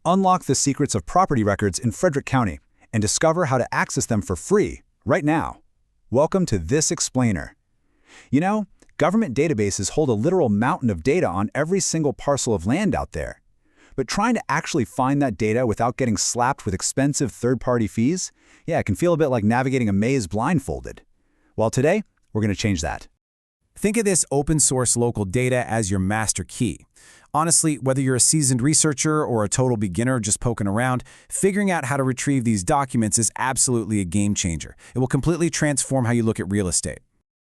Unlock the secrets of property records in Frederick County and discover how to access them for free right now. Welcome to This Explainer. You know, government databases hold a literal mountain of data on every single parcel of land out there. But trying to actually find that data without getting slapped with expensive third-party fees, it can feel a bit like navigating a maze blindfolded. Well, today, we're going to change that. Think of this open-source local data as your master key. Honestly, whether you're a seasoned researcher or a total beginner just poking around, figuring out how to retrieve these documents is absolutely a game changer. It will completely transform how you look at real estate.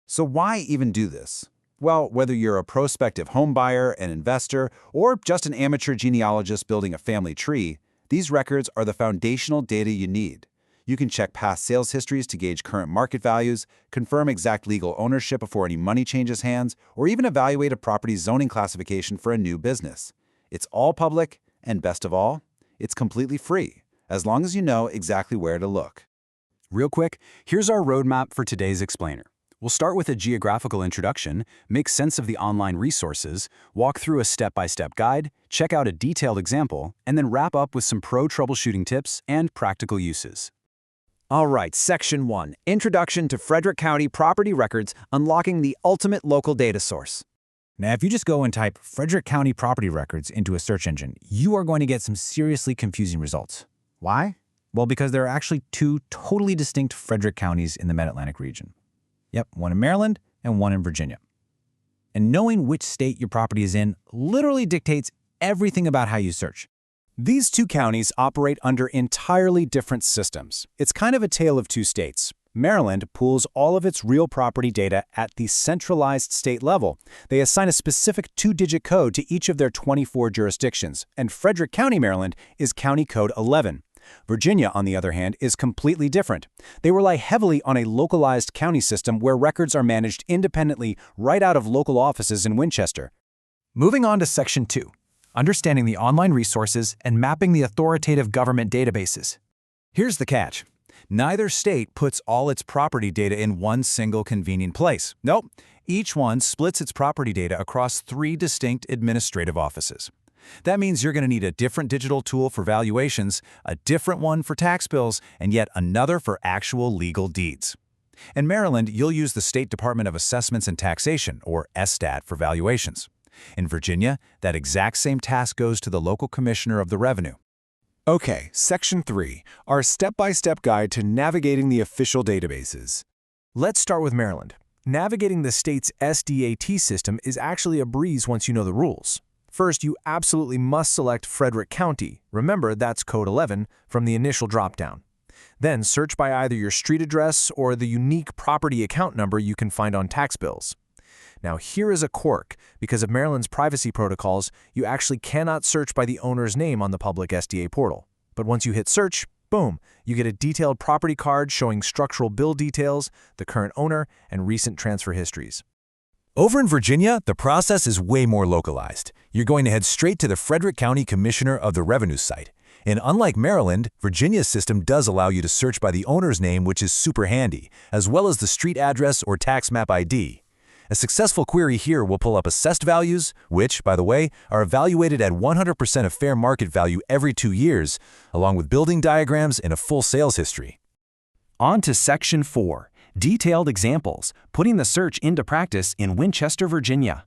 So why even do this? Well, whether you're a prospective homebuyer, an investor, or just an amateur genealogist building a family tree, these records are the foundational data you need. You can check past sales histories to gauge current market values, confirm exact legal ownership before any money changes hands, or even evaluate a property's zoning classification for a new business. It's all public, and best of all, it's completely free, as long as you know exactly where to look. Real quick, here's our roadmap for today's explainer. We'll start with a geographical introduction, make sense of the online resources, walk through a step-by-step guide, check out a detailed example, and then wrap up with some pro troubleshooting tips and practical uses. All right, Section 1, Introduction to Frederick County Property Records, Unlocking the Ultimate Local Data Source. Now, if you just go and type Frederick County Property Records into a search engine, you are going to get some seriously confusing results. Why? Well, because there are actually two totally distinct Frederick counties in the Mid-Atlantic region. Yep, one in Maryland and one in Virginia. And knowing which state your property is in literally dictates everything about how you search. These two counties operate under entirely different systems. It's kind of a tale of two states. Maryland pools all of its real property data at the centralized state level. They assign a specific 2-digit code to each of their 24 jurisdictions, and Frederick County, Maryland, is County Code 11. Virginia, on the other hand, is completely different. They rely heavily on a localized county system where records are managed independently right out of local offices in Winchester. Moving on to Section 2, Understanding the online resources and mapping the authoritative government databases. Here's the catch. Neither state puts all its property data in one single convenient place. Nope, each one splits its property data across 3 distinct administrative offices. That means you're going to need a different digital tool for valuations, a different one for tax bills, and yet another for actual legal deeds. In Maryland, you'll use the State Department of Assessments and Taxation, or SDAT, for valuations. In Virginia, that exact same task goes to the local commissioner of the revenue. Okay, Section 3, our step-by-step guide to navigating the official databases. Let's start with Maryland. Navigating the state's SDAT system is actually a breeze once you know the rules. First, you absolutely must select Frederick County, remember that's code 11, from the initial dropdown. Then search by either your street address or the unique property account number you can find on tax bills. Now here is a quirk. Because of Maryland's privacy protocols, you actually cannot search by the owner's name on the public SDA portal. But once you hit search, boom, you get a detailed property card showing structural bill details, the current owner, and recent transfer histories. Over in Virginia, the process is way more localized. You're going to head straight to the Frederick County Commissioner of the Revenue site. And unlike Maryland, Virginia's system does allow you to search by the owner's name, which is super handy, as well as the street address or tax map ID. A successful query here will pull up assessed values, which, by the way, are evaluated at 100% of fair market value every 2 years, along with building diagrams and a full sales history. On to Section 4, Detailed Examples, Putting the Search into Practice in Winchester, Virginia.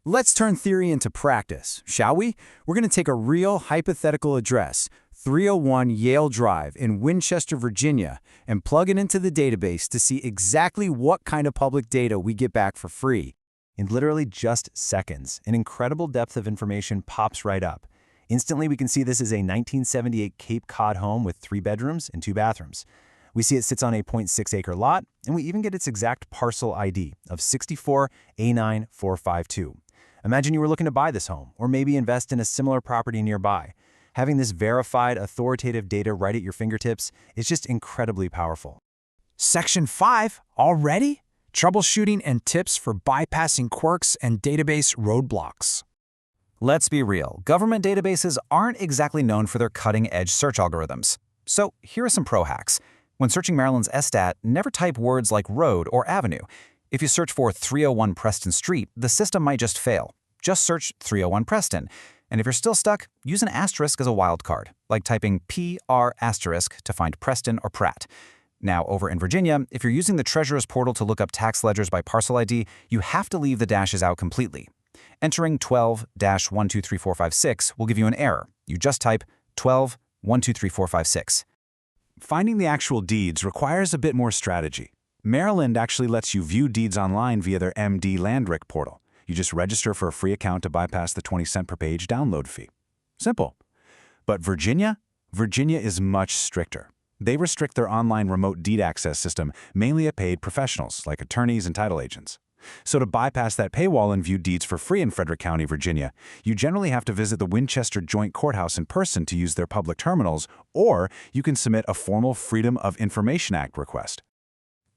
Let's turn theory into practice, shall we? We're going to take a real hypothetical address, 301 Yale Drive in Winchester, Virginia, and plug it into the database to see exactly what kind of public data we get back for free. In literally just seconds, an incredible depth of information pops right up. Instantly, we can see this is a 1978 Cape Cod home with 3 bedrooms and 2 bathrooms. We see it sits on a 0.6-acre lot, and we even get its exact parcel ID of 64A9452. Imagine you were looking to buy this home, or maybe invest in a similar property nearby. Having this verified, authoritative data right at your fingertips is just incredibly powerful. Section 5, already? Troubleshooting and tips for bypassing quirks and database roadblocks. Let's be real, government databases aren't exactly known for their cutting-edge search algorithms. So here are some pro hacks. When searching Maryland's SDAT, never type words like road or avenue. If you search for 301 Preston Street, the system might just fail. Just search 301 Preston. And if you're still stuck, use an asterisk as a wildcard, like typing PR asterisk to find Preston or Pratt. Now, over in Virginia, if you're using the Treasurer's portal to look up tax ledgers by parcel ID, you have to leave the dashes out completely. Entering 12-123456 will give you an error. You just type 12-123456. Finding the actual deeds requires a bit more strategy. Maryland actually lets you view deeds online via their MD Landrick portal. You just register for a free account to bypass the 20-cent per page download fee. Simple. But Virginia is much stricter. They restrict their online remote deed access system mainly at paid professionals like attorneys and title agents. So to bypass that paywall and view deeds for free in Frederick County, Virginia, you generally have to visit the Winchester Joint Courthouse in person to use their public terminals, or you can submit a formal Freedom of Information Act request.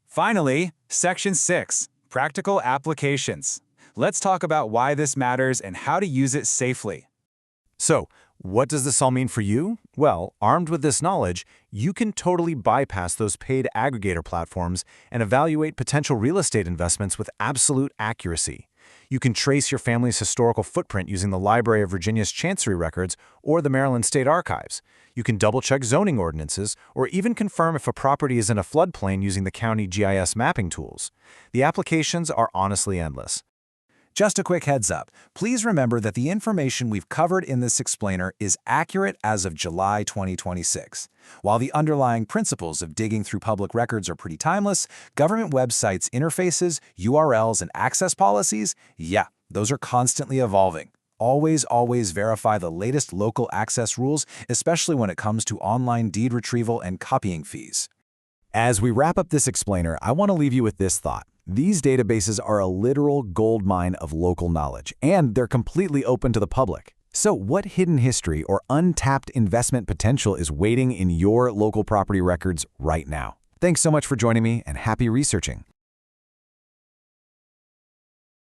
Finally, Section 6, Practical Applications. Let's talk about why this matters and how to use it safely. So, what does this all mean for you? Well, armed with this knowledge, you can totally bypass those paid aggregator platforms and evaluate potential real estate investments with absolute accuracy. You can trace your family's historical footprint using the Library of Virginia's Chancery Records or the Maryland State Archives. You can double-check zoning ordinances or even confirm if a property is in a floodplain using the county GIS mapping tools. The applications are honestly endless. Just a quick heads up, please remember that the information we've covered in this explainer is accurate as of July 2026. While the underlying principles of digging through public records are pretty timeless, government websites' interfaces, URLs, and access policies, yeah, those are constantly evolving. Always verify the latest local access rules, especially when it comes to online deed retrieval and copying fees. As we wrap up this explainer, I want to leave you with this thought. These databases are a literal gold mine of local knowledge, and they're completely open to the public. So what hidden history or untapped investment potential is waiting in your local property records right now? Thanks so much for joining me, and happy researching.